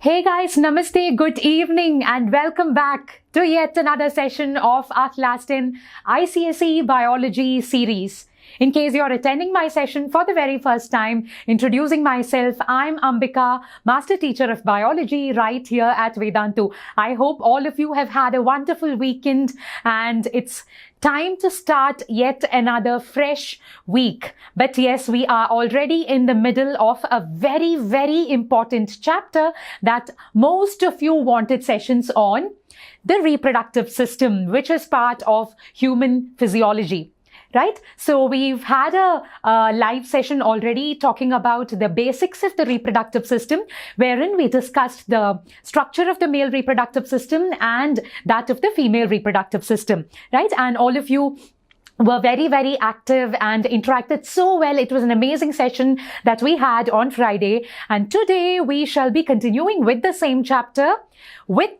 Hey guys, namaste, good evening and welcome back to yet another session of our class 10 ICSE Biology series. In case you're attending my session for the very first time, introducing myself, I'm Ambika, Master Teacher of Biology right here at Vedantu. I hope all of you have had a wonderful weekend and it's time to start yet another fresh week. But yes, we are already in the middle of a very, very important chapter that most of you wanted sessions on, the reproductive system, which is part of human physiology. Right? So we've had a live session already talking about the basics of the reproductive system, wherein we discussed the structure of the male reproductive system and that of the female reproductive system, right? And all of you were very, very active and interacted so well. It was an amazing session that we had on Friday. And today we shall be continuing with the same chapter with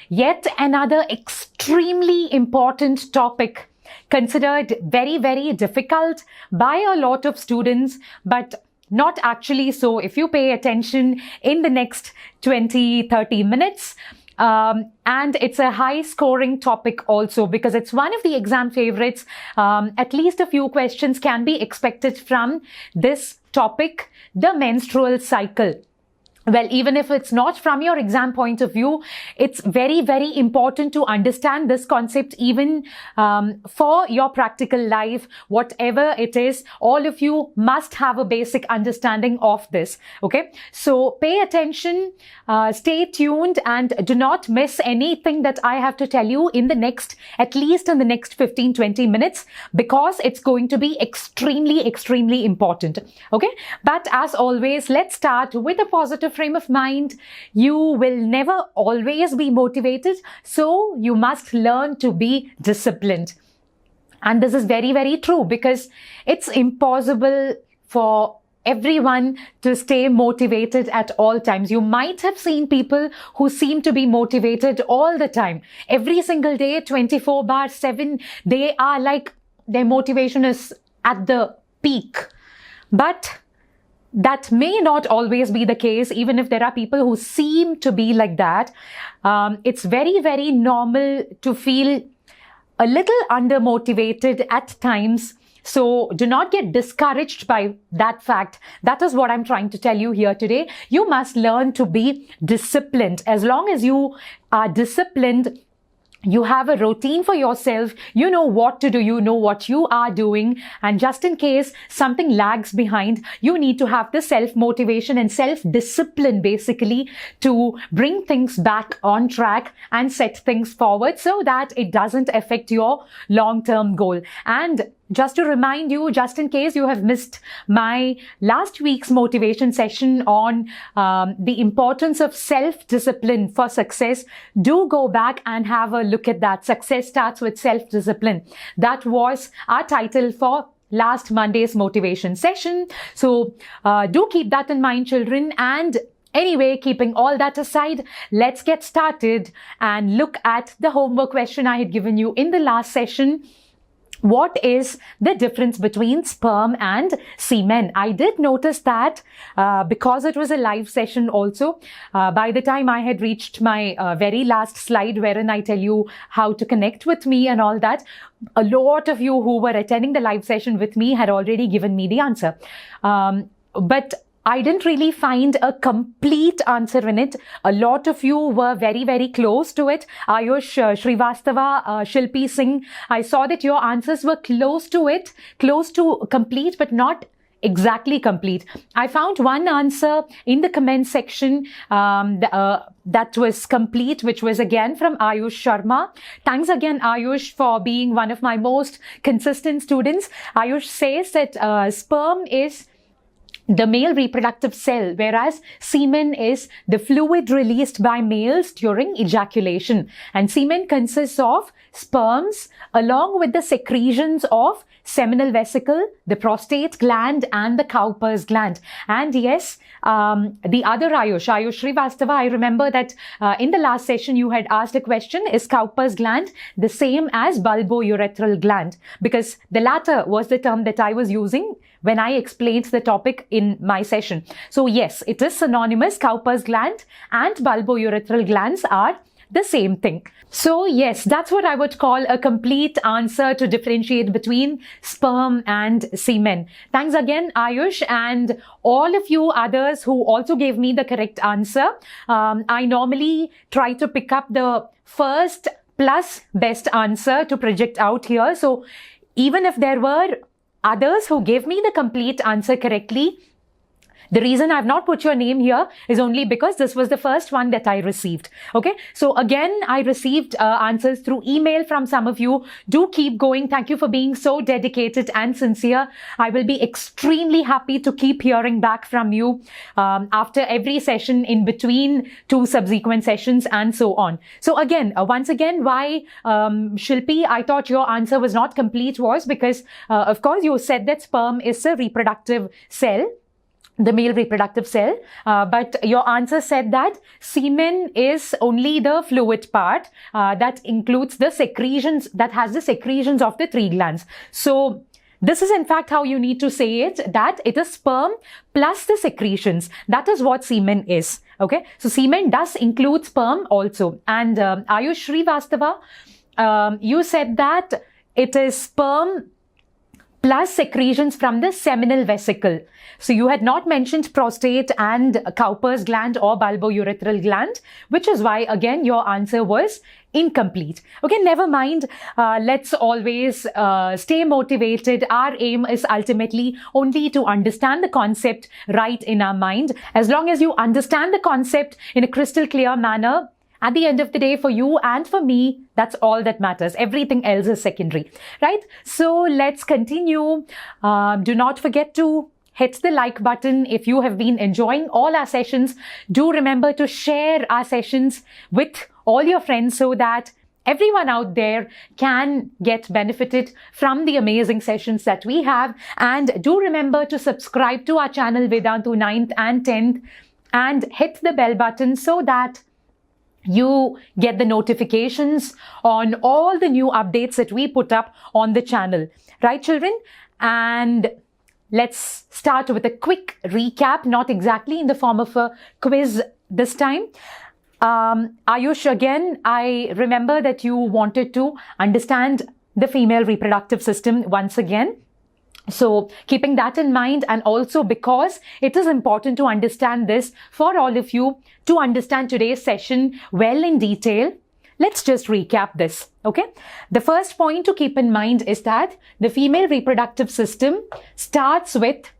yet another extremely important topic, considered very, very difficult by a lot of students, but not actually so if you pay attention in the next 20-30 minutes. And it's a high scoring topic also because it's one of the exam favorites. At least a few questions can be expected from this topic, the menstrual cycle. Well, even if it's not from your exam point of view, it's very, very important to understand this concept even for your practical life, whatever it is. All of you must have a basic understanding of this. Okay, so pay attention, stay tuned, and do not miss anything that I have to tell you in the next, at least in the next 15-20 minutes, because it's going to be extremely, extremely important. Okay, but as always, let's start with a positive frame of mind. You will never always be motivated, so you must learn to be disciplined. And this is very, very true because it's impossible for everyone to stay motivated at all times. You might have seen people who seem to be motivated all the time. Every single day, 24/7, they are like, their motivation is at the peak. But that may not always be the case, even if there are people who seem to be like that. It's very, very normal to feel a little undermotivated at times. So do not get discouraged by that fact. That is what I'm trying to tell you here today. You must learn to be disciplined. As long as you are disciplined, you have a routine for yourself, you know what to do, you know what you are doing, and just in case something lags behind, you need to have the self-motivation and self-discipline basically to bring things back on track and set things forward so that it doesn't affect your long-term goal. And just to remind you, just in case you have missed my last week's motivation session on the importance of self-discipline for success, do go back and have a look at that. Success starts with self-discipline. That was our title for last Monday's motivation session. So do keep that in mind, children. And anyway, keeping all that aside, let's get started and look at the homework question I had given you in the last session. What is the difference between sperm and semen? I did notice that because it was a live session also, by the time I had reached my very last slide wherein I tell you how to connect with me and all that, a lot of you who were attending the live session with me had already given me the answer. But I didn't really find a complete answer in it. A lot of you were very, very close to it. Ayush, Shrivastava, Shilpi Singh, I saw that your answers were close to it, close to complete, but not exactly complete. I found one answer in the comment section that was complete, which was again from Ayush Sharma. Thanks again, Ayush, for being one of my most consistent students. Ayush says that sperm is the male reproductive cell, whereas semen is the fluid released by males during ejaculation. And semen consists of sperms along with the secretions of seminal vesicle, the prostate gland, and the Cowper's gland. And yes, the other Ayush Shrivastava, I remember that in the last session you had asked a question, is Cowper's gland the same as bulbourethral gland? Because the latter was the term that I was using when I explained the topic in my session. So yes, it is synonymous. Cowper's gland and bulbourethral glands are the same thing. So yes, that's what I would call a complete answer to differentiate between sperm and semen. Thanks again, Ayush, and all of you others who also gave me the correct answer. I normally try to pick up the first plus best answer to project out here. So even if there were others who gave me the complete answer correctly, the reason I've not put your name here is only because this was the first one that I received. Okay. So again, I received answers through email from some of you. Do keep going. Thank you for being so dedicated and sincere. I will be extremely happy to keep hearing back from you after every session, in between 2 subsequent sessions, and so on. So again, once again, why Shilpi, I thought your answer was not complete was because, of course, you said that sperm is a reproductive cell, the male reproductive cell, but your answer said that semen is only the fluid part that includes the secretions, that has the secretions of the 3 glands. So this is in fact how you need to say it, that it is sperm plus the secretions. That is what semen is. Okay, so semen does include sperm also. And Ayush Srivastava, you said that it is sperm plus secretions from the seminal vesicle. So you had not mentioned prostate and Cowper's gland or bulbourethral gland, which is why, again, your answer was incomplete. Okay, never mind. Let's always stay motivated. Our aim is ultimately only to understand the concept right in our mind. As long as you understand the concept in a crystal clear manner, at the end of the day, for you and for me, that's all that matters. Everything else is secondary, right? So let's continue. Do not forget to hit the like button if you have been enjoying all our sessions. Do remember to share our sessions with all your friends so that everyone out there can get benefited from the amazing sessions that we have. And do remember to subscribe to our channel Vedantu 9th and 10th and hit the bell button so that you get the notifications on all the new updates that we put up on the channel. Right, children? And let's start with a quick recap, not exactly in the form of a quiz this time. Ayush, again, I remember that you wanted to understand the female reproductive system once again. So keeping that in mind, and also because it is important to understand this for all of you to understand today's session well in detail, let's just recap this. Okay. The first point to keep in mind is that the female reproductive system starts with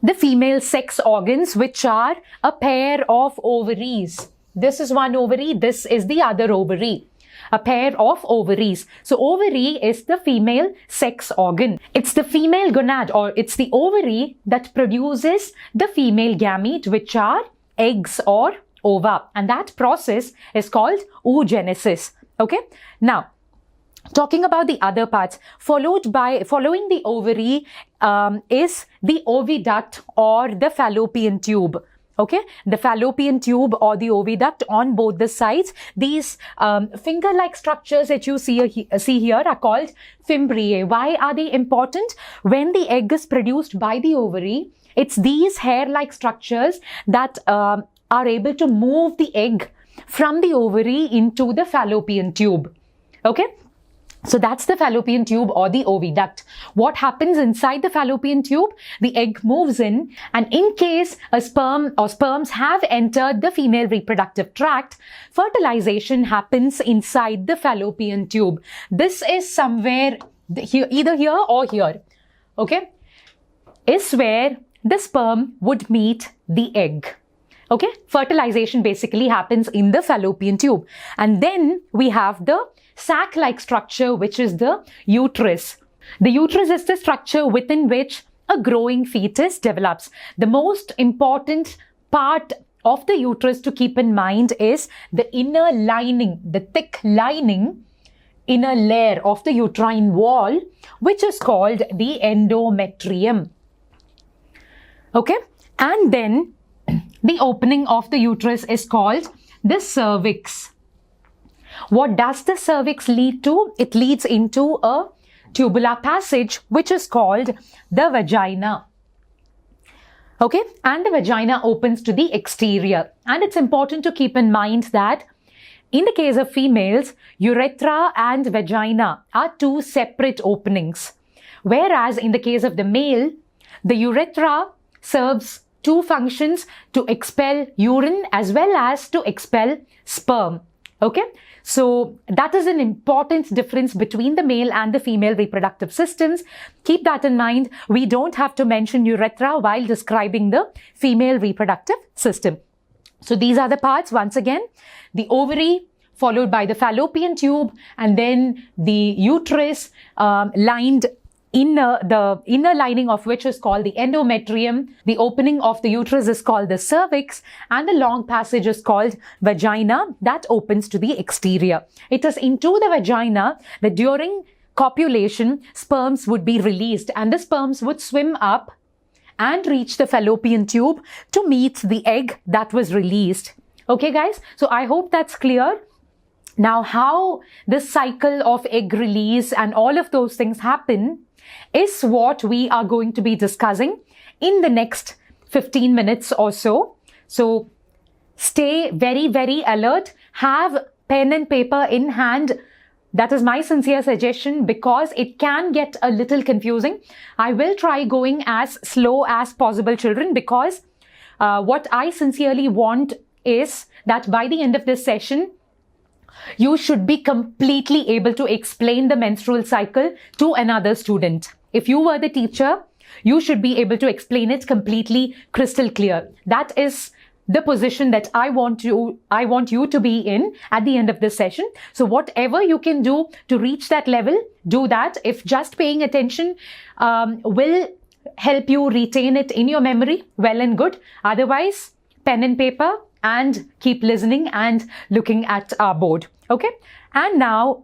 the female sex organs, which are a pair of ovaries. This is one ovary. This is the other ovary. A pair of ovaries. So ovary is the female sex organ. It's the female gonad, or it's the ovary that produces the female gamete, which are eggs or ova. And that process is called oogenesis. Okay. Now, talking about the other parts, following the ovary is the oviduct or the fallopian tube. Okay, the fallopian tube or the oviduct on both the sides. These finger-like structures that you see here are called fimbriae. Why are they important? When the egg is produced by the ovary, it's these hair-like structures that are able to move the egg from the ovary into the fallopian tube. Okay. So that's the fallopian tube or the oviduct. What happens inside the fallopian tube? The egg moves in, and in case a sperm or sperms have entered the female reproductive tract, fertilization happens inside the fallopian tube. This is somewhere here, either here or here. Okay? Is where the sperm would meet the egg. Okay? Fertilization basically happens in the fallopian tube. And then we have the sac-like structure, which is the uterus. The uterus is the structure within which a growing fetus develops. The most important part of the uterus to keep in mind is the inner lining, the thick lining, inner layer of the uterine wall, which is called the endometrium. Okay? And then the opening of the uterus is called the cervix. What does the cervix lead to? It leads into a tubular passage, which is called the vagina. Okay, and the vagina opens to the exterior. And it's important to keep in mind that in the case of females, urethra and vagina are two separate openings. Whereas in the case of the male, the urethra serves two functions: to expel urine as well as to expel sperm. Okay, so that is an important difference between the male and the female reproductive systems. Keep that in mind. We don't have to mention urethra while describing the female reproductive system. So these are the parts. Once again, the ovary, followed by the fallopian tube, and then the uterus, lined the inner lining of which is called the endometrium. The opening of the uterus is called the cervix, and the long passage is called vagina that opens to the exterior. It is into the vagina that during copulation, sperms would be released, and the sperms would swim up and reach the fallopian tube to meet the egg that was released. Okay, guys? So I hope that's clear. Now, how this cycle of egg release and all of those things happen is what we are going to be discussing in the next 15 minutes or so. So stay very, very alert. Have pen and paper in hand. That is my sincere suggestion, because it can get a little confusing. I will try going as slow as possible, children, because what I sincerely want is that by the end of this session, you should be completely able to explain the menstrual cycle to another student. If you were the teacher, you should be able to explain it completely crystal clear. That is the position that I want you to be in at the end of this session. So whatever you can do to reach that level, do that. If just paying attention will help you retain it in your memory, well and good. Otherwise, pen and paper and keep listening and looking at our board. Okay? And now,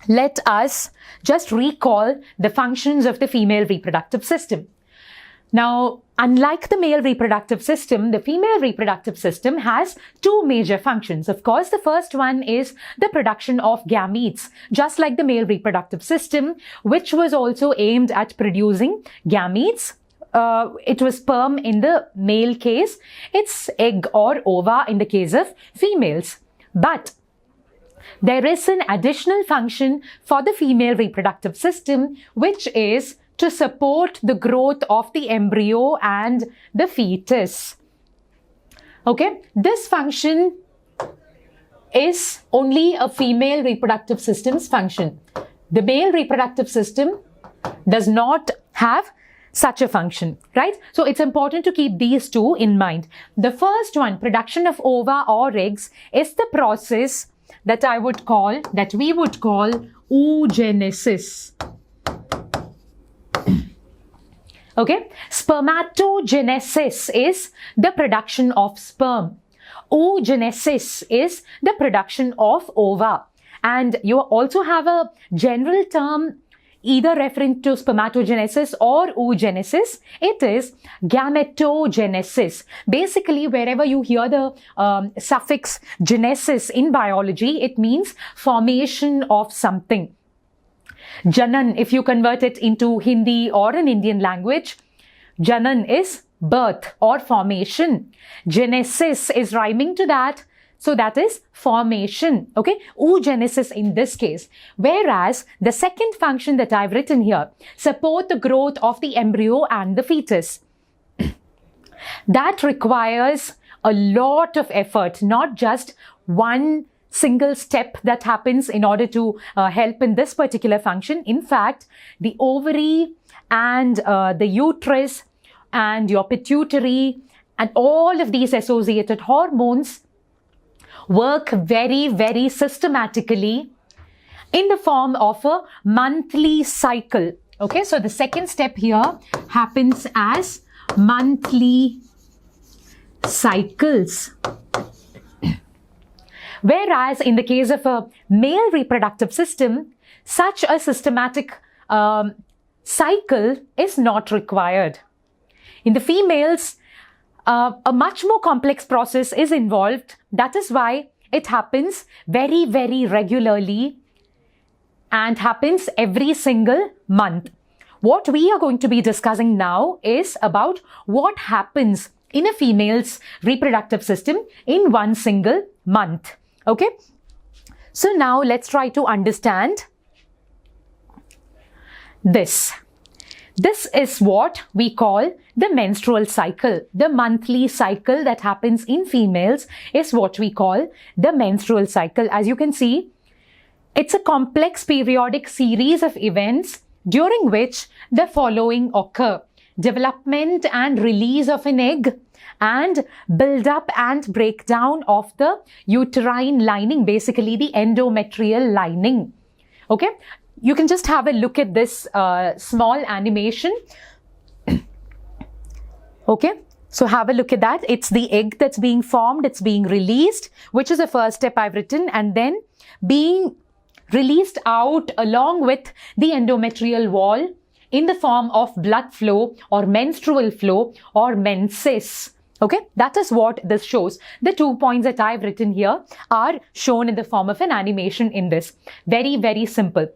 let us just recall the functions of the female reproductive system. Now, unlike the male reproductive system, the female reproductive system has two major functions. Of course, the first one is the production of gametes, just like the male reproductive system, which was also aimed at producing gametes. It was sperm in the male case. It's egg or ova in the case of females. But there is an additional function for the female reproductive system, which is to support the growth of the embryo and the fetus. Okay, this function is only a female reproductive system's function. The male reproductive system does not have such a function, right? So it's important to keep these two in mind. The first one, production of ova or eggs, is the process that we would call oogenesis. Okay, spermatogenesis is the production of sperm. Oogenesis is the production of ova. And you also have a general term either referring to spermatogenesis or oogenesis. It is gametogenesis. Basically, wherever you hear the suffix genesis in biology, it means formation of something. Janan, if you convert it into Hindi or an Indian language, Janan is birth or formation. Genesis is rhyming to that. So that is formation, okay? Oogenesis in this case. Whereas the second function that I've written here, support the growth of the embryo and the fetus. That requires a lot of effort, not just one single step that happens in order to help in this particular function. In fact, the ovary and the uterus and your pituitary and all of these associated hormones work very, very systematically in the form of a monthly cycle. Okay, so the second step here happens as monthly cycles. Whereas in the case of a male reproductive system, such a systematic cycle is not required. In the females, a much more complex process is involved. That is why it happens very, very regularly and happens every single month. What we are going to be discussing now is about what happens in a female's reproductive system in one single month. Okay? So now let's try to understand this. This is what we call the menstrual cycle. The monthly cycle that happens in females is what we call the menstrual cycle. As you can see, it's a complex periodic series of events during which the following occur: development and release of an egg, and build up and breakdown of the uterine lining, basically the endometrial lining. Okay, you can just have a look at this small animation. Okay, so have a look at that. It's the egg that's being formed, it's being released, which is the first step I've written, and then being released out along with the endometrial wall in the form of blood flow or menstrual flow or menses. Okay, that is what this shows. The 2 points that I've written here are shown in the form of an animation in this. Very, very simple.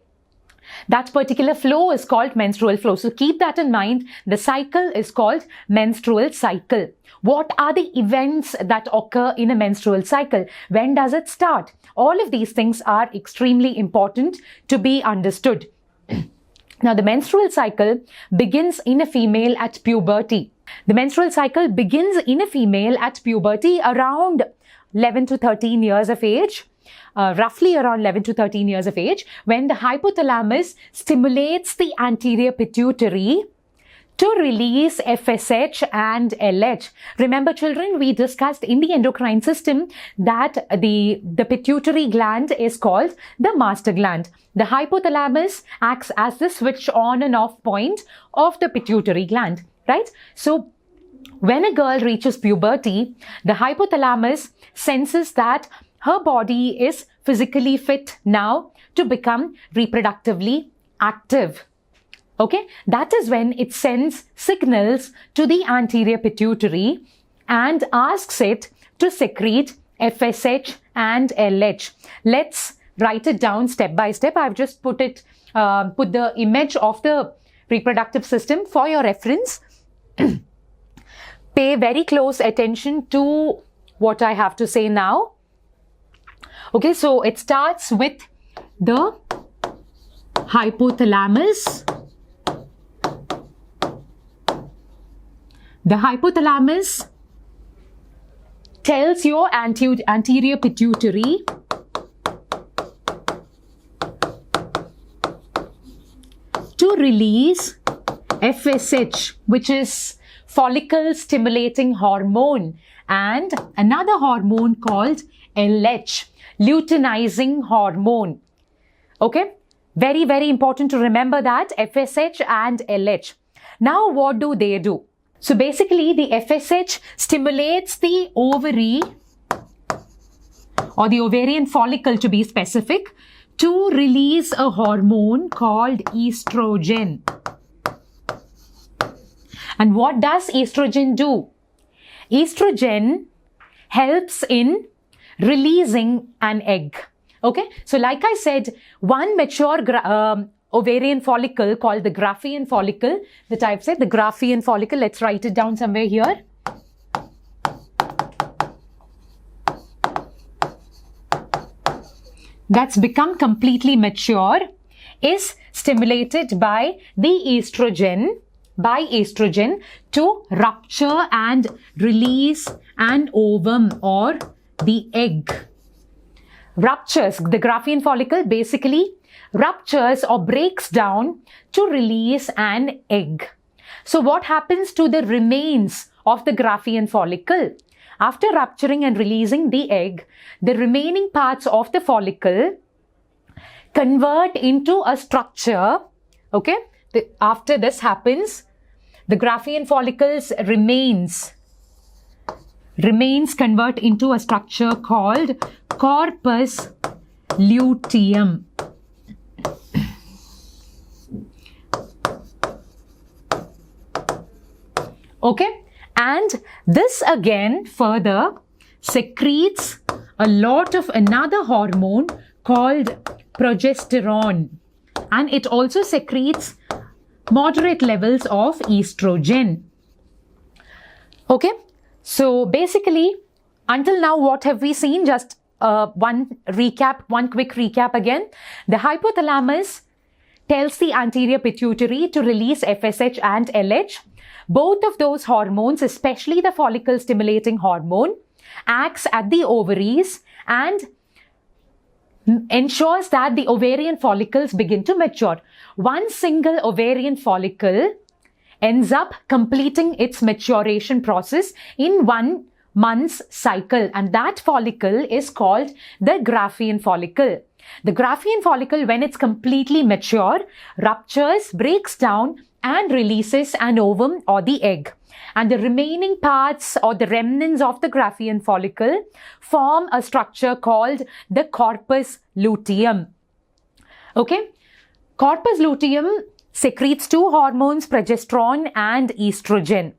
That particular flow is called menstrual flow. So keep that in mind. The cycle is called menstrual cycle. What are the events that occur in a menstrual cycle? When does it start? All of these things are extremely important to be understood. Now, the menstrual cycle begins in a female at puberty. The menstrual cycle begins in a female at puberty around 11 to 13 years of age. Roughly around 11 to 13 years of age, when the hypothalamus stimulates the anterior pituitary to release FSH and LH. Remember, children, we discussed in the endocrine system that the pituitary gland is called the master gland. The hypothalamus acts as the switch on and off point of the pituitary gland, right? So when a girl reaches puberty, the hypothalamus senses that her body is physically fit now to become reproductively active. Okay, that is when it sends signals to the anterior pituitary and asks it to secrete FSH and LH. Let's write it down step by step. I've just put the image of the reproductive system for your reference. Pay very close attention to what I have to say now. Okay, so it starts with the hypothalamus. The hypothalamus tells your anterior pituitary to release FSH, which is follicle stimulating hormone, and another hormone called LH, luteinizing hormone. Okay, very, very important to remember that, FSH and LH. Now, what do they do? So basically, the FSH stimulates the ovary or the ovarian follicle, to be specific, to release a hormone called estrogen. And what does estrogen do? Estrogen helps in releasing an egg. Okay, so like I said, one mature ovarian follicle called the Graphian follicle that I've said, the Graphian follicle, let's write it down somewhere here. That's become completely mature, is stimulated by the estrogen, to rupture and release an ovum or the egg. Ruptures, the Graphian follicle basically ruptures or breaks down to release an egg. So what happens to the remains of the Graphian follicle? After rupturing and releasing the egg, the remaining parts of the follicle convert into a structure. Okay, after this happens, the Graphian follicle's remains convert into a structure called corpus luteum. Okay, and this again further secretes a lot of another hormone called progesterone. and it also secretes moderate levels of estrogen. Okay, so basically, until now, what have we seen? Just one quick recap again. The hypothalamus tells the anterior pituitary to release FSH and LH. Both of those hormones, especially the follicle stimulating hormone, acts at the ovaries and ensures that the ovarian follicles begin to mature. One single ovarian follicle ends up completing its maturation process in 1 month's cycle, and that follicle is called the Graphian follicle. The Graphian follicle, when it's completely mature, ruptures, breaks down and releases an ovum or the egg. And the remaining parts or the remnants of the Graphian follicle form a structure called the corpus luteum. Okay? Corpus luteum secretes two hormones, progesterone and estrogen.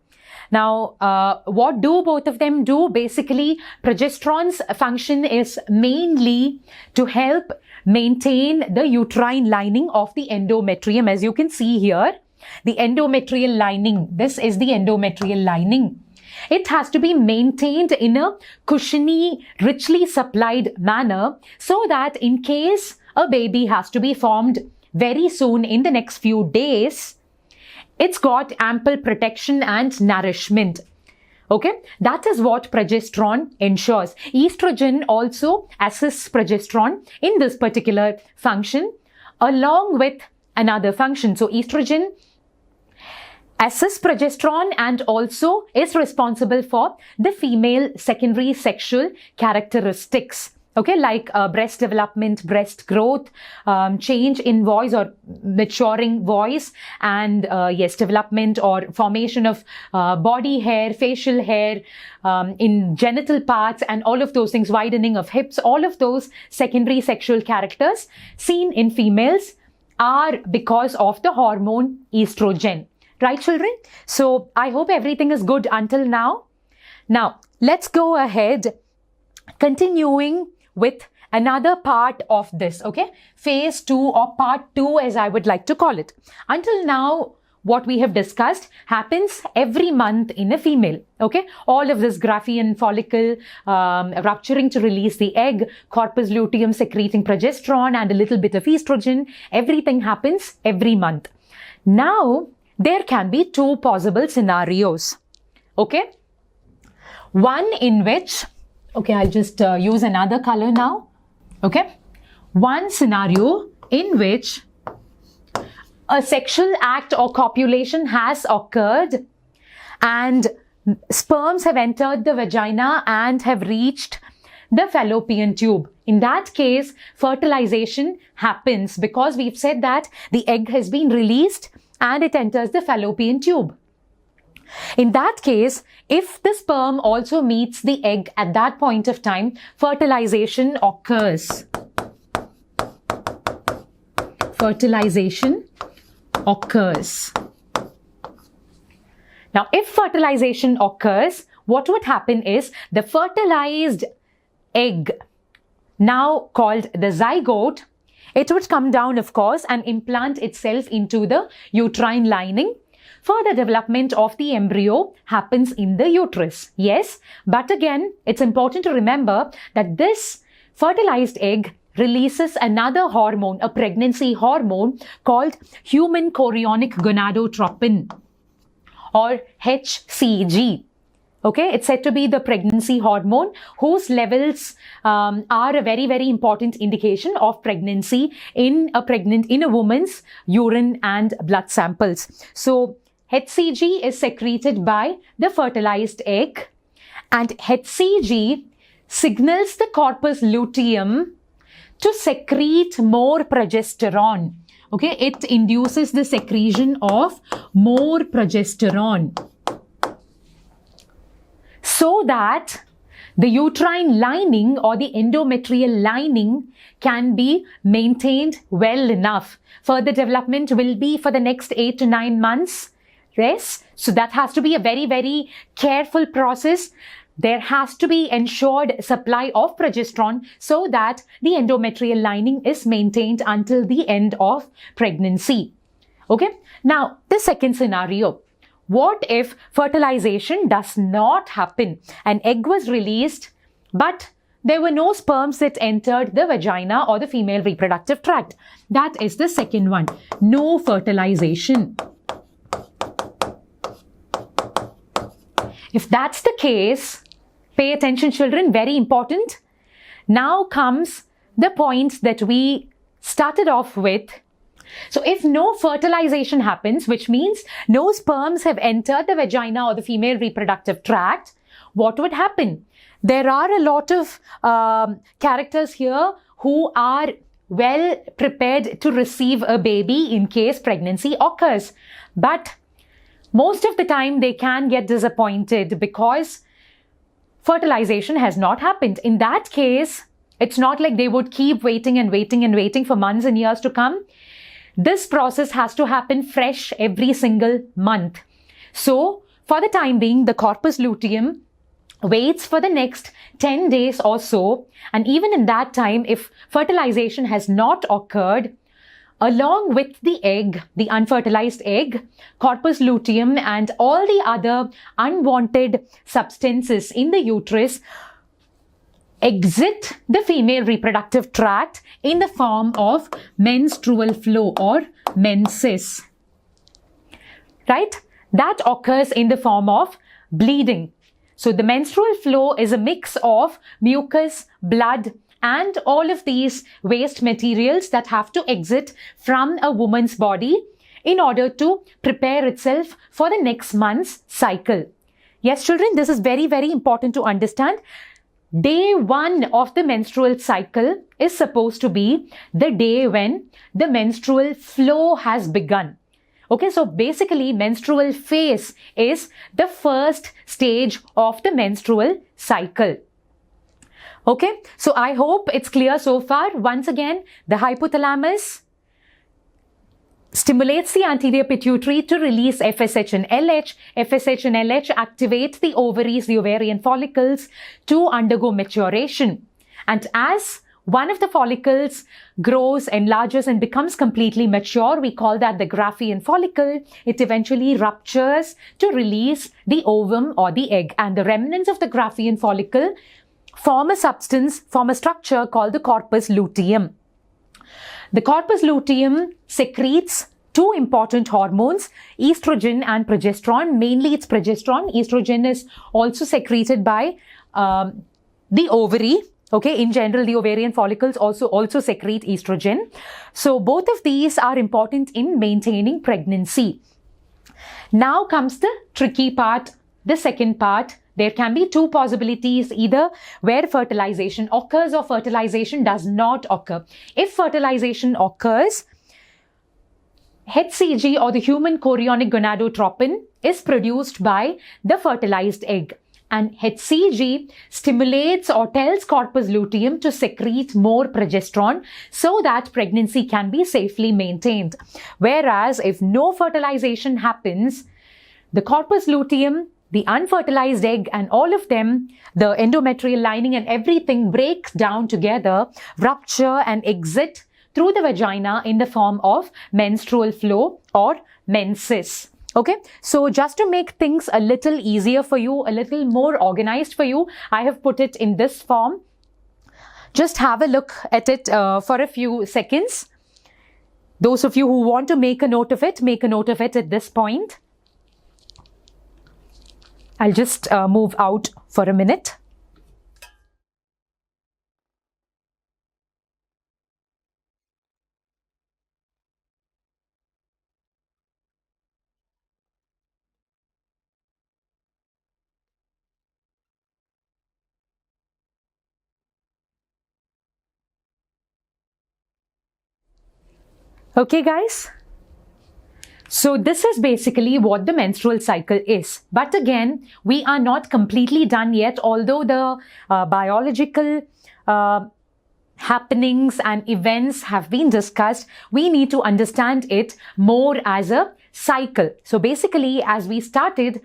Now, what do both of them do? Basically, progesterone's function is mainly to help maintain the uterine lining of the endometrium. As you can see here, the endometrial lining, this is the endometrial lining. It has to be maintained in a cushiony, richly supplied manner so that in case a baby has to be formed very soon in the next few days, it's got ample protection and nourishment. Okay, that is what progesterone ensures. Estrogen also assists progesterone in this particular function along with another function. So estrogen assists progesterone and also is responsible for the female secondary sexual characteristics. Okay, like breast development, breast growth, change in voice or maturing voice, and yes, development or formation of body hair, facial hair, in genital parts, and all of those things, widening of hips, all of those secondary sexual characters seen in females are because of the hormone estrogen. Right, children? So I hope everything is good until now. Now, let's go ahead, continuing with another part of this, okay? Phase 2 or part 2, as I would like to call it. Until now, what we have discussed happens every month in a female, okay? All of this Graphian follicle rupturing to release the egg, corpus luteum secreting progesterone and a little bit of estrogen, everything happens every month. Now, there can be two possible scenarios, okay? One in which, okay, I'll just use another color now, okay? One scenario in which a sexual act or copulation has occurred and sperms have entered the vagina and have reached the fallopian tube. In that case, fertilization happens because we've said that the egg has been released and it enters the fallopian tube. In that case, if the sperm also meets the egg at that point of time, fertilization occurs. Fertilization occurs. Now, if fertilization occurs, what would happen is the fertilized egg, now called the zygote, it would come down, of course, and implant itself into the uterine lining. Further development of the embryo happens in the uterus. Yes, but again, it's important to remember that this fertilized egg releases another hormone, a pregnancy hormone called human chorionic gonadotropin or HCG. Okay, it's said to be the pregnancy hormone whose levels are a very, very important indication of pregnancy in a woman's urine and blood samples. So HCG is secreted by the fertilized egg, and HCG signals the corpus luteum to secrete more progesterone. Okay, it induces the secretion of more progesterone so that the uterine lining or the endometrial lining can be maintained well enough. Further development will be for the next 8 to 9 months. Yes, so that has to be a very, very careful process. there has to be ensured supply of progesterone so that the endometrial lining is maintained until the end of pregnancy. Okay. Now, the second scenario. What if fertilization does not happen? An egg was released, but there were no sperms that entered the vagina or the female reproductive tract. That is the second one. No fertilization. If that's the case, pay attention, children, very important. Now comes the point that we started off with. So if no fertilization happens, which means no sperms have entered the vagina or the female reproductive tract, what would happen? There are a lot of characters here who are well prepared to receive a baby in case pregnancy occurs. But most of the time they can get disappointed because fertilization has not happened. In that case, it's not like they would keep waiting and waiting and waiting for months and years to come. This process has to happen fresh every single month. So, for the time being, the corpus luteum waits for the next 10 days or so. And even in that time, if fertilization has not occurred, along with the egg, the unfertilized egg, corpus luteum and all the other unwanted substances in the uterus exit the female reproductive tract in the form of menstrual flow or menses. Right? That occurs in the form of bleeding. So the menstrual flow is a mix of mucus, blood, and all of these waste materials that have to exit from a woman's body in order to prepare itself for the next month's cycle. Yes, children, this is very, very important to understand. Day 1 of the menstrual cycle is supposed to be the day when the menstrual flow has begun. Okay, so basically menstrual phase is the first stage of the menstrual cycle. Okay, so I hope it's clear so far. Once again, the hypothalamus stimulates the anterior pituitary to release FSH and LH. FSH and LH activate the ovaries, the ovarian follicles to undergo maturation. And as one of the follicles grows, enlarges and becomes completely mature, we call that the Graphian follicle. It eventually ruptures to release the ovum or the egg. And the remnants of the Graphian follicle form a substance, form a structure called the corpus luteum. The corpus luteum secretes two important hormones, estrogen and progesterone. Mainly it's progesterone. Estrogen is also secreted by the ovary. Okay, in general, the ovarian follicles also secrete estrogen. So both of these are important in maintaining pregnancy. Now comes the tricky part, the second part. There can be two possibilities, either where fertilization occurs or fertilization does not occur. If fertilization occurs, HCG or the human chorionic gonadotropin is produced by the fertilized egg. And HCG stimulates or tells corpus luteum to secrete more progesterone so that pregnancy can be safely maintained. Whereas if no fertilization happens, the corpus luteum, the unfertilized egg and all of them, the endometrial lining and everything breaks down together, rupture and exit through the vagina in the form of menstrual flow or menses. Okay, so just to make things a little easier for you, a little more organized for you, I have put it in this form. Just have a look at it for a few seconds. Those of you who want to make a note of it, make a note of it at this point. I'll just move out for a minute. Okay, guys. So this is basically what the menstrual cycle is. But again, we are not completely done yet. Although the biological happenings and events have been discussed, we need to understand it more as a cycle. So basically, as we started,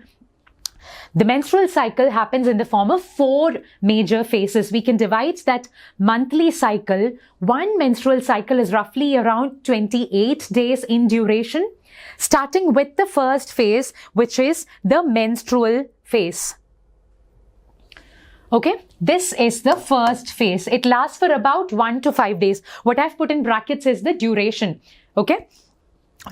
The menstrual cycle happens in the form of 4 major phases. We can divide that monthly cycle. One menstrual cycle is roughly around 28 days in duration, starting with the first phase, which is the menstrual phase. Okay, this is the first phase. It lasts for about 1 to 5 days. What I've put in brackets is the duration. Okay,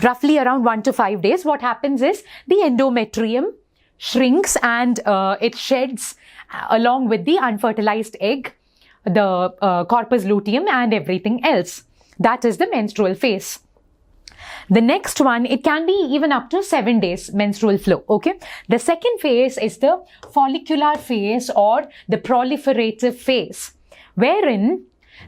roughly around 1 to 5 days. What happens is the endometrium shrinks and it sheds along with the unfertilized egg, the corpus luteum and everything else. That is the menstrual phase. The next one, it can be even up to 7 days menstrual flow. Okay. The second phase is the follicular phase or the proliferative phase, wherein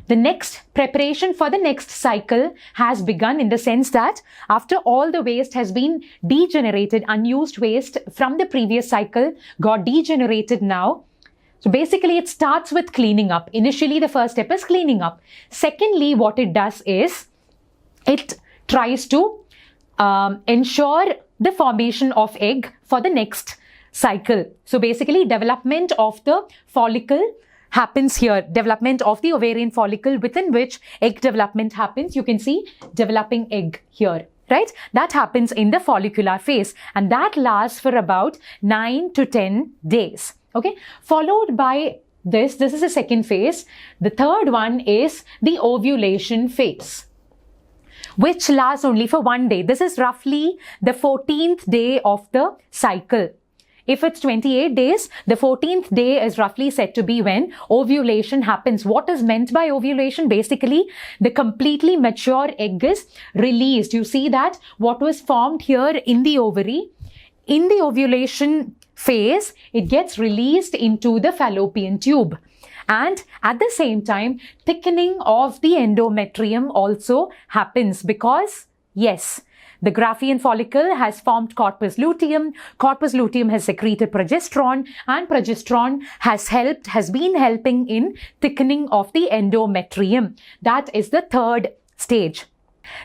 the next preparation for the next cycle has begun, in the sense that after all the waste has been degenerated, unused waste from the previous cycle got degenerated now. So basically it starts with cleaning up. Initially the first step is cleaning up. Secondly, what it does is it tries to ensure the formation of egg for the next cycle. So basically development of the follicle happens here, development of the ovarian follicle within which egg development happens. You can see developing egg here, right? That happens in the follicular phase, and that lasts for about 9 to 10 days. Okay, followed by this is the second phase. The third one is the ovulation phase, which lasts only for 1 day. This is roughly the 14th day of the cycle. If it's 28 days, the 14th day is roughly said to be when ovulation happens. What is meant by ovulation? Basically, the completely mature egg is released. You see that what was formed here in the ovary, in the ovulation phase, it gets released into the fallopian tube. And at the same time, thickening of the endometrium also happens because, yes, the Graafian follicle has formed corpus luteum. Corpus luteum has secreted progesterone, and progesterone has been helping in thickening of the endometrium. That is the third stage.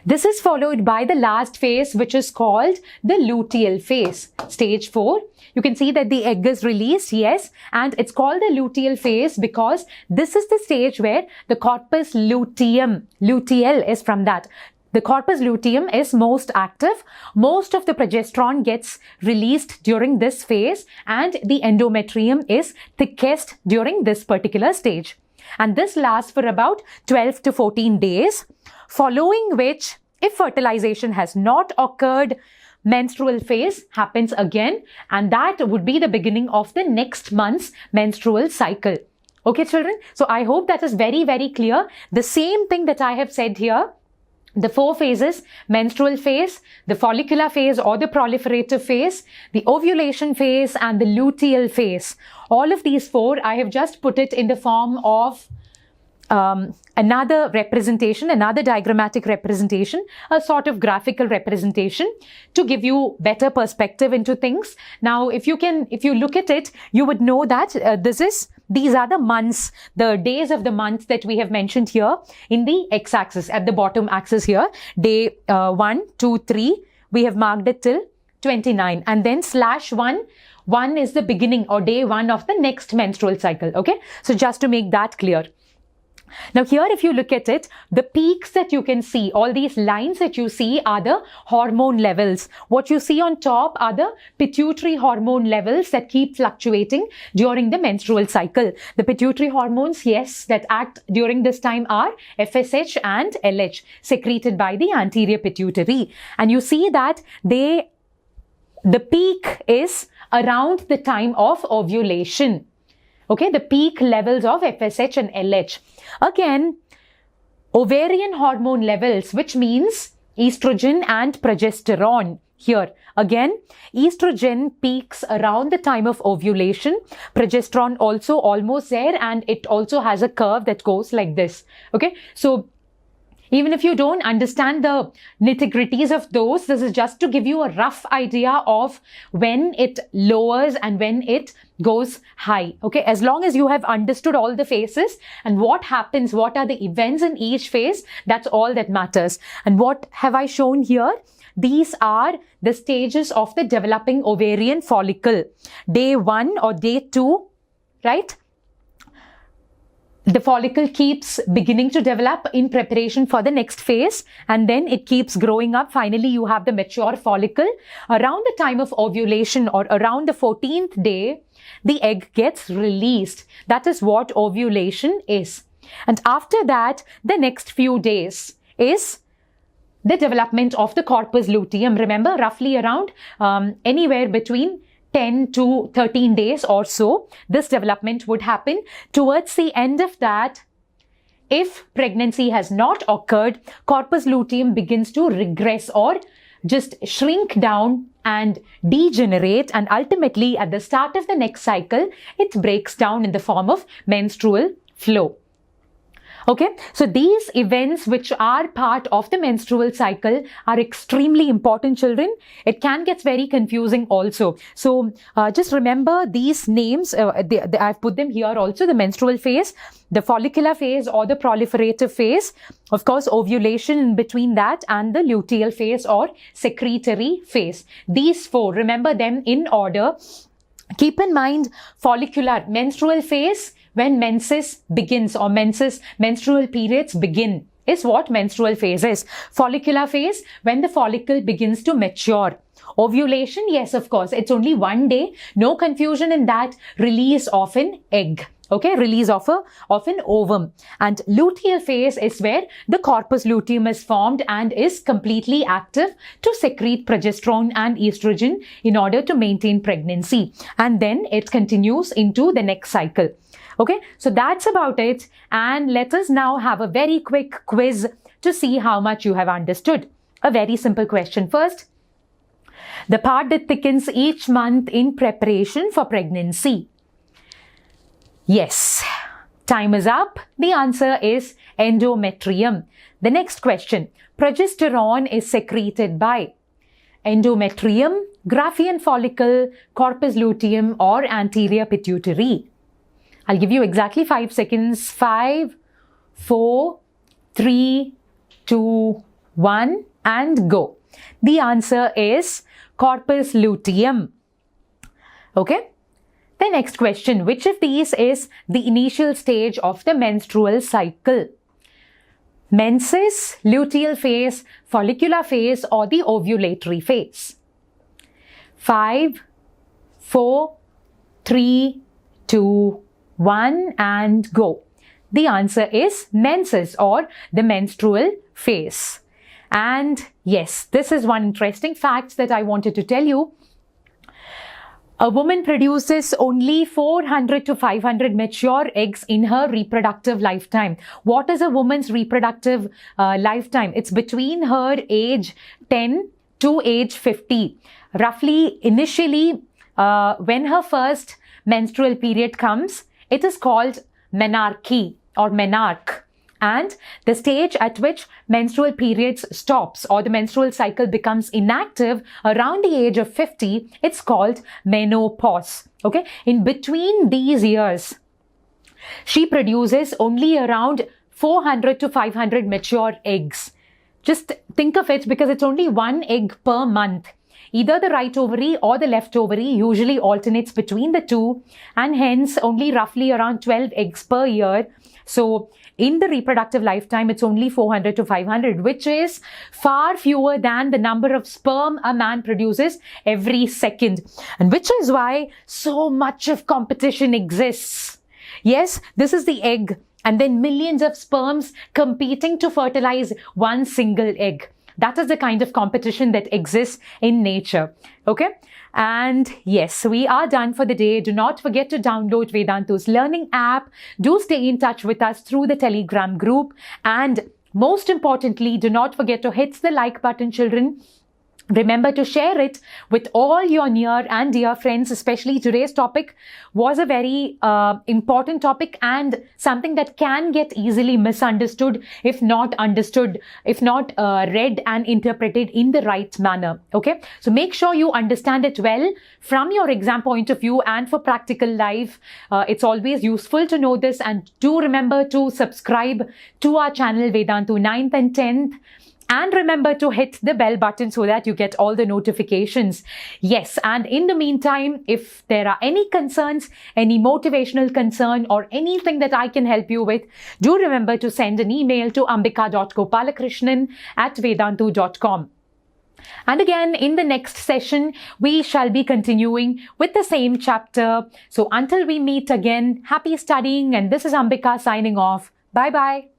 This is followed by the last phase, which is called the luteal phase. Stage 4. You can see that the egg is released, yes, and it's called the luteal phase because this is the stage where the corpus luteum, luteal is from that. The corpus luteum is most active. Most of the progesterone gets released during this phase, and the endometrium is thickest during this particular stage. And this lasts for about 12 to 14 days, following which, if fertilization has not occurred, menstrual phase happens again, and that would be the beginning of the next month's menstrual cycle. Okay, children? So I hope that is very, very clear. The same thing that I have said here, the 4 phases, menstrual phase, the follicular phase or the proliferative phase, the ovulation phase and the luteal phase. All of these 4, I have just put it in the form of another representation, another diagrammatic representation, a sort of graphical representation to give you better perspective into things. Now, if you look at it, you would know that these are the months, the days of the month that we have mentioned here in the x-axis, at the bottom axis here. Day 1, 2, 3, we have marked it till 29, and then /1. 1 is the beginning or day 1 of the next menstrual cycle. Okay, so just to make that clear. Now here, if you look at it, the peaks that you can see, all these lines that you see are the hormone levels. What you see on top are the pituitary hormone levels that keep fluctuating during the menstrual cycle. The pituitary hormones, yes, that act during this time are FSH and LH, secreted by the anterior pituitary. And you see that the peak is around the time of ovulation. Okay, the peak levels of FSH and LH. Again, ovarian hormone levels, which means estrogen and progesterone. Here, again, estrogen peaks around the time of ovulation. Progesterone also almost there, and it also has a curve that goes like this. Okay, so even if you don't understand the nitty-gritties of those, this is just to give you a rough idea of when it lowers and when it goes high. Okay, as long as you have understood all the phases and what happens, what are the events in each phase, that's all that matters. And what have I shown here? these are the stages of the developing ovarian follicle. Day 1 or day 2, right? The follicle keeps beginning to develop in preparation for the next phase, and then it keeps growing up. Finally, you have the mature follicle. Around the time of ovulation or around the 14th day, the egg gets released. That is what ovulation is. And after that, the next few days is the development of the corpus luteum. Remember, roughly around anywhere between 10 to 13 days or so, this development would happen. Towards the end of that, if pregnancy has not occurred, corpus luteum begins to regress or just shrink down and degenerate, and ultimately at the start of the next cycle, it breaks down in the form of menstrual flow. Okay, so these events which are part of the menstrual cycle are extremely important, children. It can get very confusing also. So just remember these names. I've put them here also: the menstrual phase, the follicular phase or the proliferative phase, of course ovulation in between that, and the luteal phase or secretory phase. These four, remember them in order. Keep in mind, follicular, menstrual phase, when menses begins or menstrual periods begin, is what menstrual phase is. Follicular phase, when the follicle begins to mature. Ovulation, yes, of course, it's only 1 day. No confusion in that. Release of an egg. Okay, release of an ovum. And luteal phase is where the corpus luteum is formed and is completely active to secrete progesterone and estrogen in order to maintain pregnancy. And then it continues into the next cycle. Okay, so that's about it. And let us now have a very quick quiz to see how much you have understood. A very simple question first. The part that thickens each month in preparation for pregnancy. Yes, time is up. The answer is endometrium. The next question. Progesterone is secreted by endometrium, Graafian follicle, corpus luteum, or anterior pituitary. I'll give you exactly 5 seconds. 5, 4, 3, 2, 1, and go. The answer is corpus luteum. Okay. The next question, which of these is the initial stage of the menstrual cycle? Menses, luteal phase, follicular phase, or the ovulatory phase? 5, 4, 3, 2, 1, and go. The answer is menses or the menstrual phase. And yes, this is one interesting fact that I wanted to tell you. A woman produces only 400 to 500 mature eggs in her reproductive lifetime. What is a woman's reproductive lifetime? It's between her age 10 to age 50. Roughly, initially, when her first menstrual period comes, it is called menarche or menarche. And the stage at which menstrual periods stops or the menstrual cycle becomes inactive around the age of 50, it's called menopause. Okay. In between these years, she produces only around 400 to 500 mature eggs. Just think of it, because it's only 1 egg per month. Either the right ovary or the left ovary usually alternates between the two, and hence only roughly around 12 eggs per year. So in the reproductive lifetime, it's only 400 to 500, which is far fewer than the number of sperm a man produces every second. And which is why so much of competition exists. Yes, this is the egg, and then millions of sperms competing to fertilize one single egg. That is the kind of competition that exists in nature. Okay. And yes, we are done for the day. Do not forget to download Vedantu's learning app. Do stay in touch with us through the Telegram group. And most importantly, do not forget to hit the like button, children. Remember to share it with all your near and dear friends. Especially today's topic was a very important topic and something that can get easily misunderstood if not understood, if not read and interpreted in the right manner. Okay, so make sure you understand it well from your exam point of view and for practical life. It's always useful to know this, and do remember to subscribe to our channel Vedantu 9th and 10th. And remember to hit the bell button so that you get all the notifications. Yes, and in the meantime, if there are any concerns, any motivational concern or anything that I can help you with, do remember to send an email to ambika.gopalakrishnan@vedantu.com. And again, in the next session, we shall be continuing with the same chapter. So until we meet again, happy studying, and this is Ambika signing off. Bye-bye.